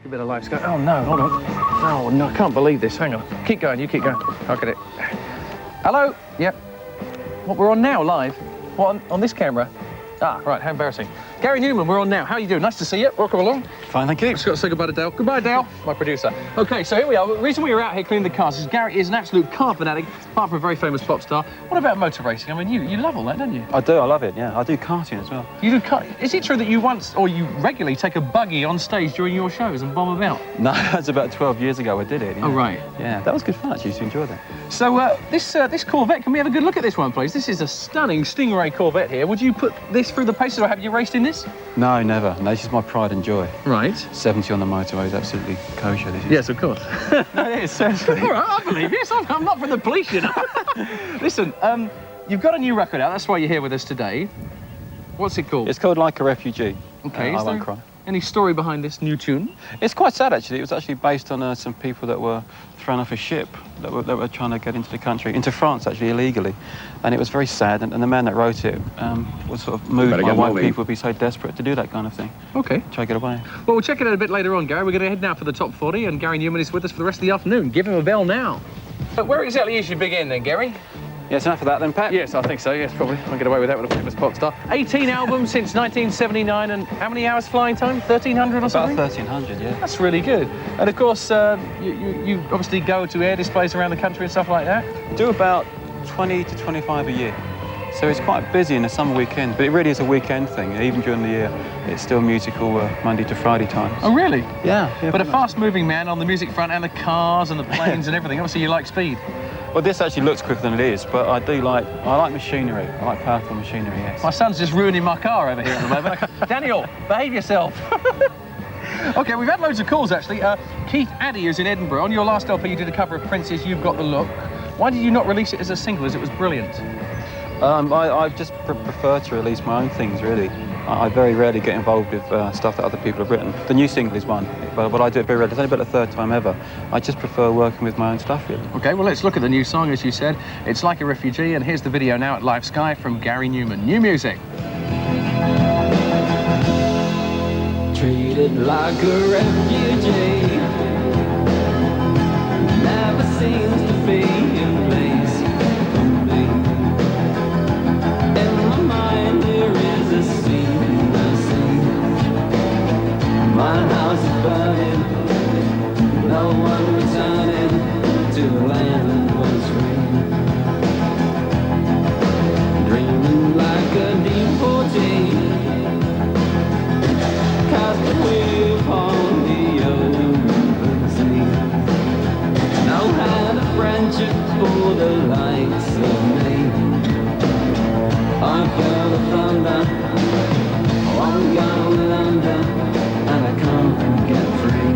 A bit of life's going. Oh no, hold on. Oh no, I can't believe this. Hang on. Keep going, you keep going. I'll get it. Hello? Yep. What, we're on now, live? What, on this camera? Ah, right, how embarrassing. Gary Numan, we're on now. How are you doing? Nice to see you. Welcome along. Fine, thank you. Just got to say goodbye to Dale. Goodbye, Dale, my producer. Okay, so here we are. The reason we were out here cleaning the cars is Gary is an absolute car fanatic, apart from a very famous pop star. What about motor racing? I mean, you love all that, don't you? I do, I love it, yeah. I do karting as well. You do car... Is it true that you once, or you regularly take a buggy on stage during your shows and bomb about? No, that's about 12 years ago I did it. Oh, right. Yeah, that was good fun, actually, to enjoy that. So, this Corvette, can we have a good look at this one, please? This is a stunning Stingray Corvette here. Would you put this through the paces, or have you raced in this? No, never. No, this is my pride and joy. Right. 70 on the motorway is absolutely kosher, this is. Yes, of course. No, it is, seriously. All right, I believe you. I'm not from the police, you know. Listen, you've got a new record out. That's why you're here with us today. What's it called? It's called Like a Refugee. Okay, I Won't Cry. Any story behind this new tune? It's quite sad, actually. It was actually based on some people that were thrown off a ship that were trying to get into the country, into France, actually, illegally. And it was very sad, and the man that wrote it was sort of moved by why people would be so desperate to do that kind of thing. Okay. Try to get away. Well, we'll check it out a bit later on, Gary. We're going to head now for the top 40, and Gary Numan is with us for the rest of the afternoon. Give him a bell now. But where exactly is your big end then, Gary? Yes, enough of that then, Pat? Yes, I think so, yes, probably. I'll get away with that with a famous pop star. 18 albums since 1979, and how many hours flying time? 1,300 or something? About 1,300, yeah. That's really good. And of course, you obviously go to air displays around the country and stuff like that? Do about 20 to 25 a year. So it's quite busy in the summer weekend, but it really is a weekend thing. Even during the year, it's still musical Monday to Friday times. Oh, really? Yeah. But a fast-moving man on the music front, and the cars and the planes and everything. Obviously, you like speed. Well, this actually looks quicker than it is, but I like machinery. I like powerful machinery, yes. My son's just ruining my car over here at the moment. Daniel, behave yourself. OK, we've had loads of calls, actually. Keith Addy is in Edinburgh. On your last LP, you did a cover of Prince's You've Got the Look. Why did you not release it as a single, as it was brilliant? I just prefer to release my own things, really. I very rarely get involved with stuff that other people have written. The new single is one, but I do it very rarely. It's only about the third time ever. I just prefer working with my own stuff, really. OK, well, let's look at the new song, as you said. It's Like a Refugee, and here's the video now at Live Sky from Gary Numan. New music. Treated like a refugee, never seems to be in place for me. In my mind there is a scene I see. My house is burning, no one returning to the land that was free. Dreaming like a devotee, cast away upon the open sea. No had a friendship for the likes of me. I feel the thunder, oh, I'm going under, and I can't get free.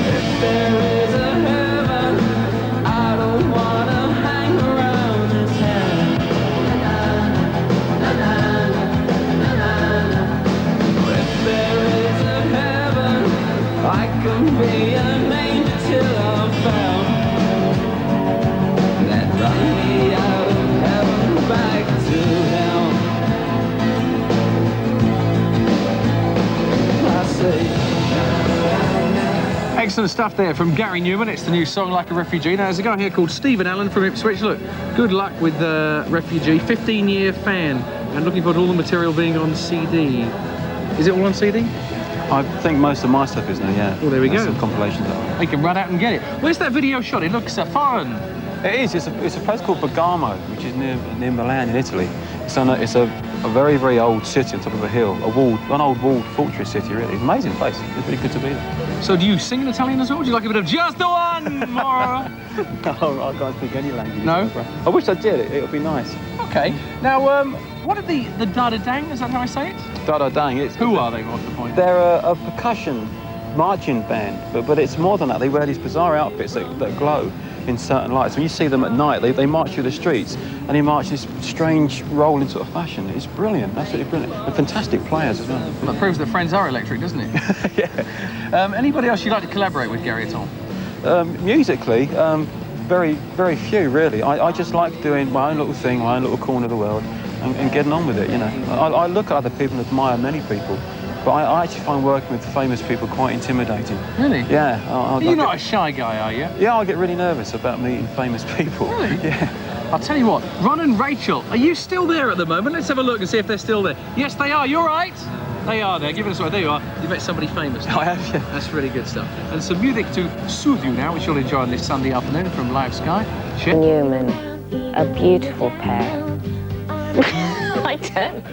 If there is a heaven, I don't wanna hang around this heaven. If there is a heaven, I can be an angel till I'm found. That run me out of heaven back to hell. I say. Excellent stuff there from Gary Numan. It's the new song Like a Refugee. Now, there's a guy here called Stephen Allen from Ipswich. Look, good luck with Refugee. 15-year fan and looking forward to all the material being on CD. Is it all on CD? I think most of my stuff is now, yeah. Well, there we go. Some compilations of it. You can run out and get it. Where's that video shot? It looks foreign. It is. It's a place called Bergamo, which is near Milan in Italy. It's a very, very old city on top of a hill, an old walled fortress city, really. It's an amazing place. It's really good to be there. So do you sing in Italian as well? Would you like a bit of just the one more? No, I can't speak any language. No? I wish I did. It would be nice. OK. Now, what are the Dada-Dang? Is that how I say it? Dada-Dang. Who are they? What's the point? They're a percussion marching band, but it's more than that. They wear these bizarre outfits that glow in certain lights. When you see them at night, they march through the streets and they march this strange rolling sort of fashion. It's brilliant, absolutely brilliant. And fantastic players as well. Well, that proves that friends are electric, doesn't it? Yeah. Anybody else you'd like to collaborate with, Gary, at all? Musically, very, very few, really. I just like doing my own little thing, my own little corner of the world. and getting on with it, you know. I look at other people and admire many people, but I actually find working with famous people quite intimidating. Really? Yeah. You're not a shy guy, are you? Yeah, I get really nervous about meeting famous people. Really? Yeah. I'll tell you what, Ron and Rachel, are you still there at the moment? Let's have a look and see if they're still there. Yes, they are. You're right. They are there. Give us a there you are. You met somebody famous. I have, yeah. That's really good stuff. And some music to soothe you now, which you'll enjoy on this Sunday afternoon from Live Sky. Numan, a beautiful pair. I don't.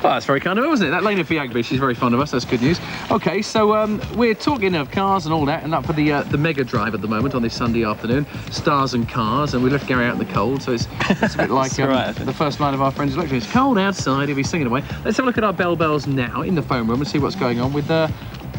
Well, that's very kind of her, wasn't it? That Lena Fiagby, she's very fond of us. That's good news. Okay, so we're talking of cars and all that, and up for the Mega Drive at the moment on this Sunday afternoon. Stars and cars, and we left Gary out in the cold, so it's a bit like right, the first line of our friend's lecture. It's cold outside, he'll be singing away. Let's have a look at our bells now in the phone room and see what's going on with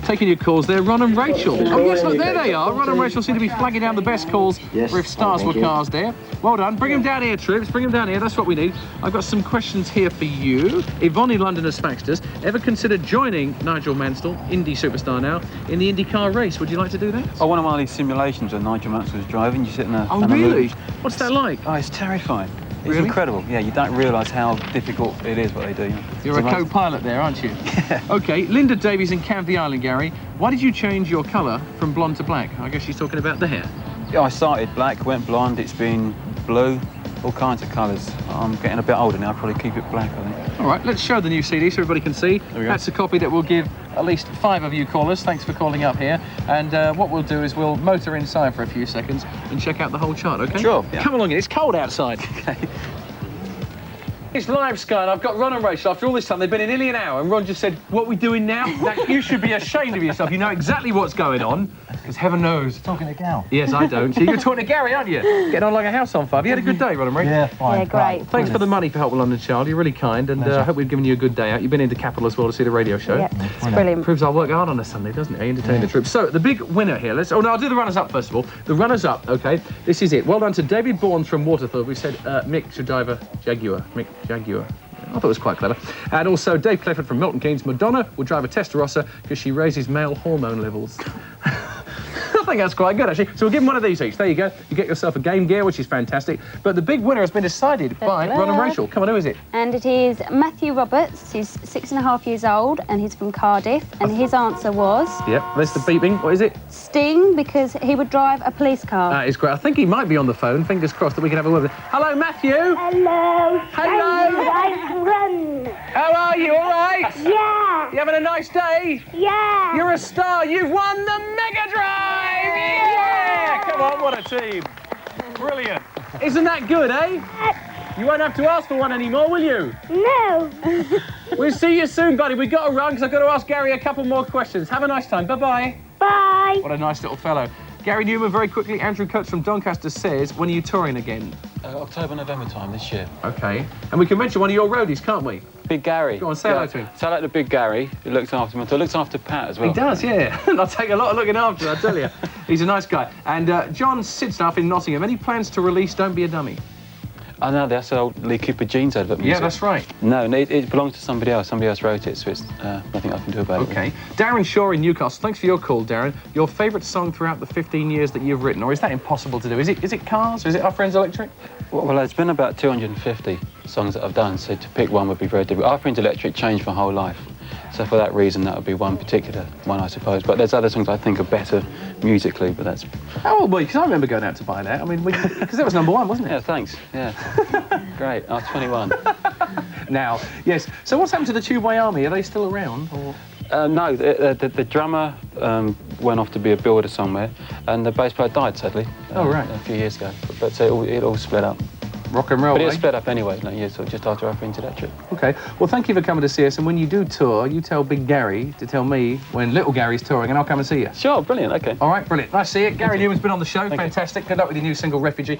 taking your calls there, Ron and Rachel. Oh yes, look, there they are. Ron and Rachel seem to be flagging down the best calls for if stars were cars there. Well done. Bring them down here, Troops. Bring them down here. That's what we need. I've got some questions here for you. Yvonne in London as Faxters. Ever considered joining Nigel Mansell, Indy superstar now, in the IndyCar race? Would you like to do that? Oh, one of these simulations where Nigel Mansell's driving, you sit in a... Oh, really? What's that like? Oh, it's terrifying. It's Really? incredible. Yeah, you don't realise how difficult it is what they do. You're a co-pilot there, aren't you? Yeah. Okay, Linda Davies in Canvey Island, Gary. Why did you change your colour from blonde to black? I guess she's talking about the hair. Yeah, I started black, went blonde, it's been blue, all kinds of colours. I'm getting a bit older now, I'll probably keep it black, I think. All right, let's show the new CD so everybody can see. There we go. That's a copy that we'll give at least 5 of you callers. Thanks for calling up here. And what we'll do is we'll motor inside for a few seconds and check out the whole chart, okay? Sure, yeah. Come along in, it's cold outside. Okay. It's Live Sky and I've got Ron and Rachel. After all this time, they've been in nearly an hour and Ron just said, what are we doing now? Now, you should be ashamed of yourself. You know exactly what's going on, because heaven knows. Talking to Gal. Yes, I don't. So you're talking to Gary, aren't you? Getting on like a house on fire. Have you had a good day, Ron and Rachel? Yeah, fine. Yeah, great. Thanks for the money for Help with London, Child. You're really kind, and I hope we've given you a good day out. You've been into Capital as well to see the radio show. Yep, it's brilliant. Proves I work hard on a Sunday, doesn't it? I entertain the troops. So, the big winner here. Oh, no, I'll do the runners-up first of all. The runners-up, okay. This is it. Well done to David Bourne from Waterford. We said Mick should drive a Jaguar. Mick Jaguar. I thought it was quite clever. And also Dave Clifford from Milton Keynes. Madonna will drive a Testarossa because she raises male hormone levels. I think that's quite good, actually. So we'll give them one of these each. There you go. You get yourself a Game Gear, which is fantastic. But the big winner has been decided by Ron and Rachel. Come on, who is it? And it is Matthew Roberts. He's 6.5 years old and he's from Cardiff. And his answer was... Yep, there's the beeping. What is it? Sting, because he would drive a police car. That is great. I think he might be on the phone. Fingers crossed that we can have a word with him. Hello, Matthew. Hello. Hello. Nice run. How are you? All right? Yeah. You having a nice day? Yeah. You're a star. You've won the Mega Drive. Yeah! Come on, what a team. Brilliant. Isn't that good, eh? You won't have to ask for one anymore, will you? No. We'll see you soon, buddy. We've got to run because I've got to ask Gary a couple more questions. Have a nice time. Bye-bye. Bye. What a nice little fellow. Gary Numan, very quickly, Andrew Coates from Doncaster says, when are you touring again? October, November time this year. Okay. And we can mention one of your roadies, can't we? Big Gary. Go on, say hello to him. Say hello to Big Gary, who looks after me. So looks after Pat as well. He does, yeah. And I'll take a lot of looking after, I tell you. He's a nice guy. And John Sidstaff in Nottingham, any plans to release Don't Be a Dummy? Oh, no, that's old Lee Cooper Jeans advert music. Yeah, that's right. No, it belongs to somebody else. Somebody else wrote it, so it's nothing I can do about it. Okay. Darren Shaw in Newcastle, thanks for your call, Darren. Your favourite song throughout the 15 years that you've written, or is that impossible to do? Is it Cars, or is it Our Friends Electric? Well, there's been about 250 songs that I've done, so to pick one would be very difficult. Our Friends Electric changed my whole life. So for that reason, that would be one particular one, I suppose. But there's other songs I think are better musically, but that's... How old were you? Because I remember going out to buy that. I mean, because that was number one, wasn't it? Yeah, thanks. Yeah. Great. I was 21. Now, yes. So what's happened to the Tubeway Army? Are they still around? Or? No, the drummer went off to be a builder somewhere, and the bass player died, sadly. Oh, right. A few years ago. But so it all split up. Rock and roll, But it eh? was split up anyway, no, yeah, so just after Our Friends Electric. Okay. Well, thank you for coming to see us. And when you do tour, you tell Big Gary to tell me when Little Gary's touring, and I'll come and see you. Sure, brilliant, okay. All right, brilliant. Nice to see you. Gary Newman's been on the show. Thank you. Fantastic. Good luck with your new single, Refugee.